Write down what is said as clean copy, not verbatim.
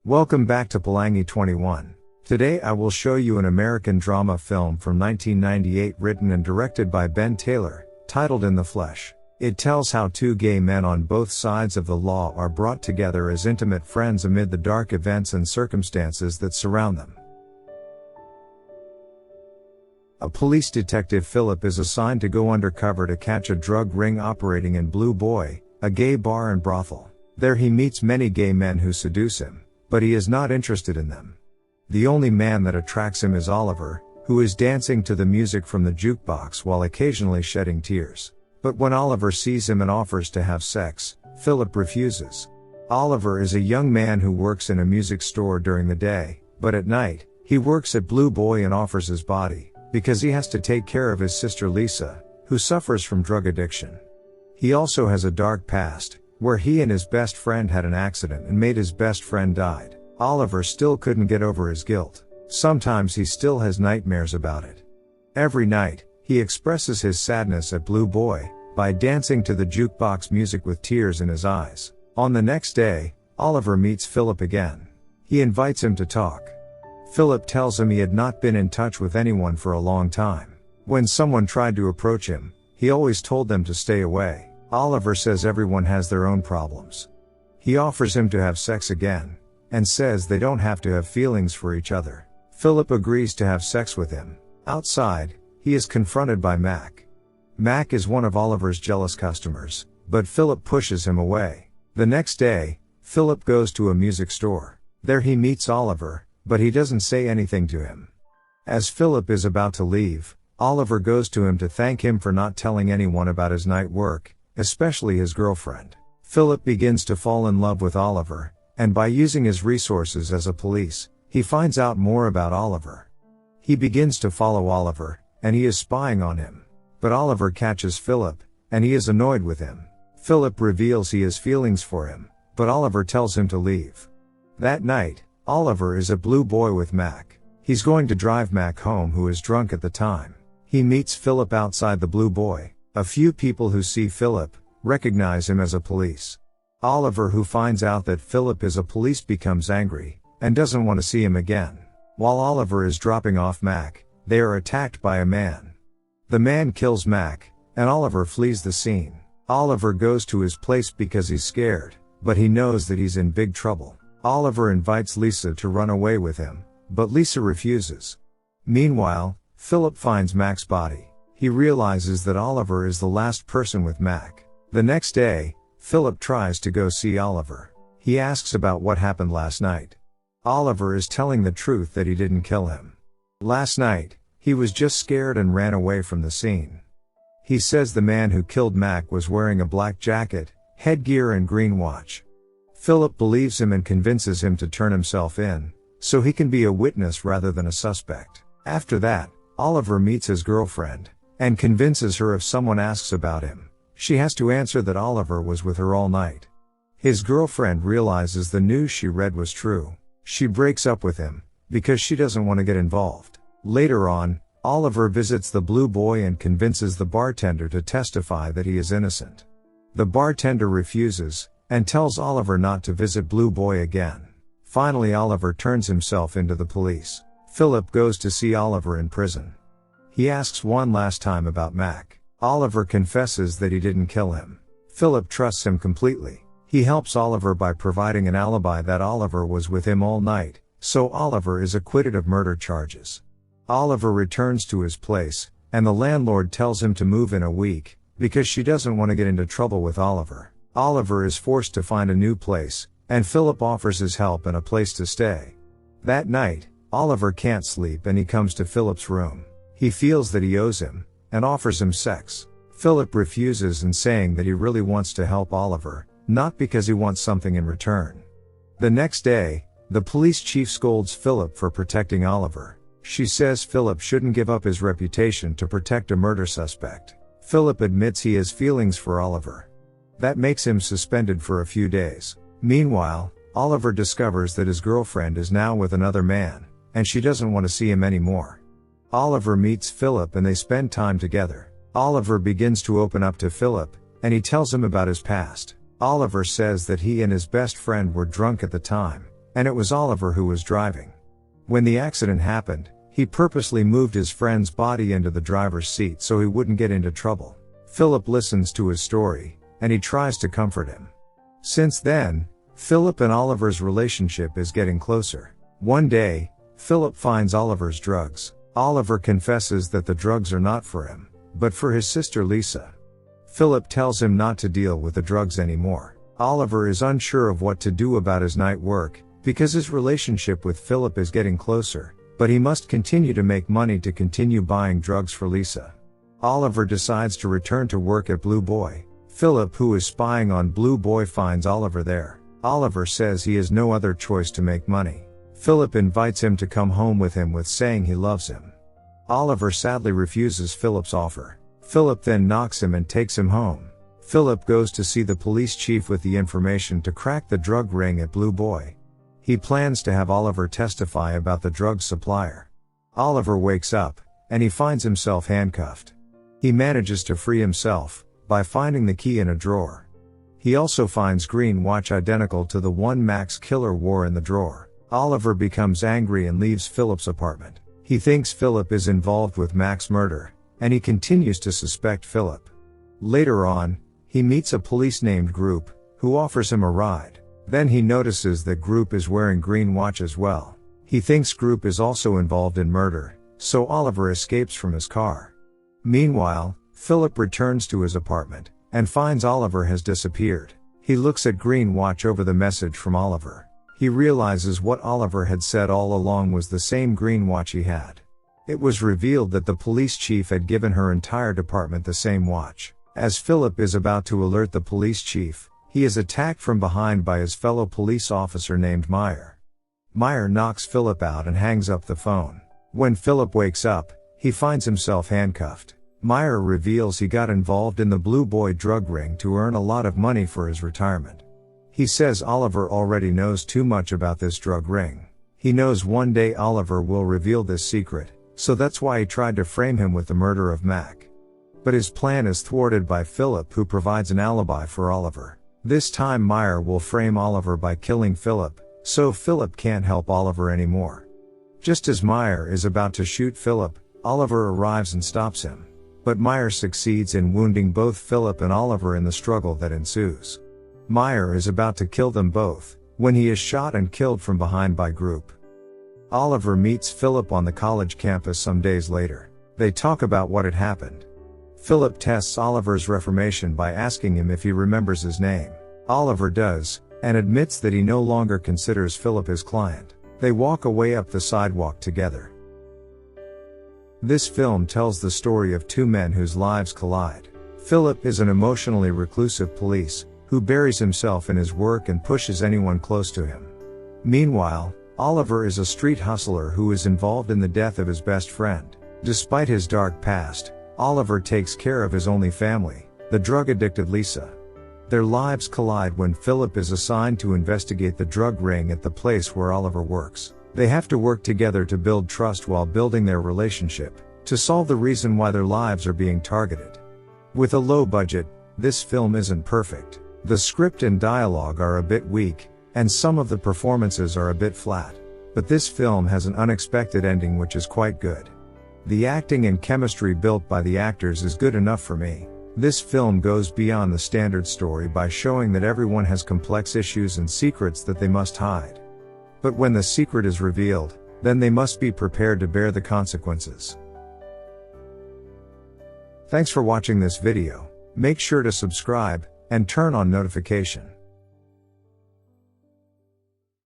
Welcome back to Pelangi 21. Today I will show you an American drama film from 1998 written and directed by Ben Taylor, titled In the Flesh. It tells how two gay men on both sides of the law are brought together as intimate friends amid the dark events and circumstances that surround them. A police detective, Philip, is assigned to go undercover to catch a drug ring operating in Blue Boy, a gay bar and brothel. There he meets many gay men who seduce him, but he is not interested in them. The only man that attracts him is Oliver, who is dancing to the music from the jukebox while occasionally shedding tears. But when Oliver sees him and offers to have sex, Philip refuses. Oliver is a young man who works in a music store during the day, but at night, he works at Blue Boy and offers his body, because he has to take care of his sister Lisa, who suffers from drug addiction. He also has a dark past, where he and his best friend had an accident and made his best friend died. Oliver still couldn't get over his guilt. Sometimes he still has nightmares about it. Every night, he expresses his sadness at Blue Boy by dancing to the jukebox music with tears in his eyes. On the next day, Oliver meets Philip again. He invites him to talk. Philip tells him he had not been in touch with anyone for a long time. When someone tried to approach him, he always told them to stay away. Oliver says everyone has their own problems. He offers him to have sex again, and says they don't have to have feelings for each other. Philip agrees to have sex with him. Outside, he is confronted by Mac. Mac is one of Oliver's jealous customers, but Philip pushes him away. The next day, Philip goes to a music store. There he meets Oliver, but he doesn't say anything to him. As Philip is about to leave, Oliver goes to him to thank him for not telling anyone about his night work, especially his girlfriend. Philip begins to fall in love with Oliver, and by using his resources as a police, he finds out more about Oliver. He begins to follow Oliver, and he is spying on him. But Oliver catches Philip, and he is annoyed with him. Philip reveals he has feelings for him, but Oliver tells him to leave. That night, Oliver is at Blue Boy with Mac. He's going to drive Mac home, who is drunk at the time. He meets Philip outside the Blue Boy. A few people who see Philip recognize him as a police. Oliver, who finds out that Philip is a police, becomes angry and doesn't want to see him again. While Oliver is dropping off Mac, they are attacked by a man. The man kills Mac, and Oliver flees the scene. Oliver goes to his place because he's scared, but he knows that he's in big trouble. Oliver invites Lisa to run away with him, but Lisa refuses. Meanwhile, Philip finds Mac's body. He realizes that Oliver is the last person with Mac. The next day, Philip tries to go see Oliver. He asks about what happened last night. Oliver is telling the truth that he didn't kill him. Last night, he was just scared and ran away from the scene. He says the man who killed Mac was wearing a black jacket, headgear and green watch. Philip believes him and convinces him to turn himself in, so he can be a witness rather than a suspect. After that, Oliver meets his girlfriend, and convinces her if someone asks about him, she has to answer that Oliver was with her all night. His girlfriend realizes the news she read was true. She breaks up with him, because she doesn't want to get involved. Later on, Oliver visits the Blue Boy and convinces the bartender to testify that he is innocent. The bartender refuses, and tells Oliver not to visit Blue Boy again. Finally, Oliver turns himself into the police. Philip goes to see Oliver in prison. He asks one last time about Mac. Oliver confesses that he didn't kill him. Philip trusts him completely. He helps Oliver by providing an alibi that Oliver was with him all night, so Oliver is acquitted of murder charges. Oliver returns to his place, and the landlord tells him to move in a week, because she doesn't want to get into trouble with Oliver. Oliver is forced to find a new place, and Philip offers his help and a place to stay. That night, Oliver can't sleep and he comes to Philip's room. He feels that he owes him, and offers him sex. Philip refuses and saying that he really wants to help Oliver, not because he wants something in return. The next day, the police chief scolds Philip for protecting Oliver. She says Philip shouldn't give up his reputation to protect a murder suspect. Philip admits he has feelings for Oliver. That makes him suspended for a few days. Meanwhile, Oliver discovers that his girlfriend is now with another man, and she doesn't want to see him anymore. Oliver meets Philip and they spend time together. Oliver begins to open up to Philip, and he tells him about his past. Oliver says that he and his best friend were drunk at the time, and it was Oliver who was driving. When the accident happened, he purposely moved his friend's body into the driver's seat so he wouldn't get into trouble. Philip listens to his story, and he tries to comfort him. Since then, Philip and Oliver's relationship is getting closer. One day, Philip finds Oliver's drugs. Oliver confesses that the drugs are not for him, but for his sister Lisa. Philip tells him not to deal with the drugs anymore. Oliver is unsure of what to do about his night work, because his relationship with Philip is getting closer, but he must continue to make money to continue buying drugs for Lisa. Oliver decides to return to work at Blue Boy. Philip, who is spying on Blue Boy, finds Oliver there. Oliver says he has no other choice to make money. Philip invites him to come home with him with saying he loves him. Oliver sadly refuses Philip's offer. Philip then knocks him and takes him home. Philip goes to see the police chief with the information to crack the drug ring at Blue Boy. He plans to have Oliver testify about the drug supplier. Oliver wakes up, and he finds himself handcuffed. He manages to free himself by finding the key in a drawer. He also finds green watch identical to the one Max Killer wore in the drawer. Oliver becomes angry and leaves Philip's apartment. He thinks Philip is involved with Max's murder, and he continues to suspect Philip. Later on, he meets a police named Group, who offers him a ride. Then he notices that Group is wearing green watch as well. He thinks Group is also involved in murder, so Oliver escapes from his car. Meanwhile, Philip returns to his apartment, and finds Oliver has disappeared. He looks at green watch over the message from Oliver. He realizes what Oliver had said all along was the same green watch he had. It was revealed that the police chief had given her entire department the same watch. As Philip is about to alert the police chief, he is attacked from behind by his fellow police officer named Meyer. Meyer knocks Philip out and hangs up the phone. When Philip wakes up, he finds himself handcuffed. Meyer reveals he got involved in the Blue Boy drug ring to earn a lot of money for his retirement. He says Oliver already knows too much about this drug ring. He knows one day Oliver will reveal this secret, so that's why he tried to frame him with the murder of Mac. But his plan is thwarted by Philip, who provides an alibi for Oliver. This time Meyer will frame Oliver by killing Philip, so Philip can't help Oliver anymore. Just as Meyer is about to shoot Philip, Oliver arrives and stops him. But Meyer succeeds in wounding both Philip and Oliver in the struggle that ensues. Meyer is about to kill them both, when he is shot and killed from behind by Group. Oliver meets Philip on the college campus some days later. They talk about what had happened. Philip tests Oliver's reformation by asking him if he remembers his name. Oliver does, and admits that he no longer considers Philip his client. They walk away up the sidewalk together. This film tells the story of two men whose lives collide. Philip is an emotionally reclusive police, who buries himself in his work and pushes anyone close to him. Meanwhile, Oliver is a street hustler who is involved in the death of his best friend. Despite his dark past, Oliver takes care of his only family, the drug-addicted Lisa. Their lives collide when Philip is assigned to investigate the drug ring at the place where Oliver works. They have to work together to build trust while building their relationship, to solve the reason why their lives are being targeted. With a low budget, this film isn't perfect. The script and dialogue are a bit weak, and some of the performances are a bit flat. But this film has an unexpected ending which is quite good. The acting and chemistry built by the actors is good enough for me. This film goes beyond the standard story by showing that everyone has complex issues and secrets that they must hide. But when the secret is revealed, then they must be prepared to bear the consequences. Thanks for watching this video. Make sure to subscribe and turn on notification.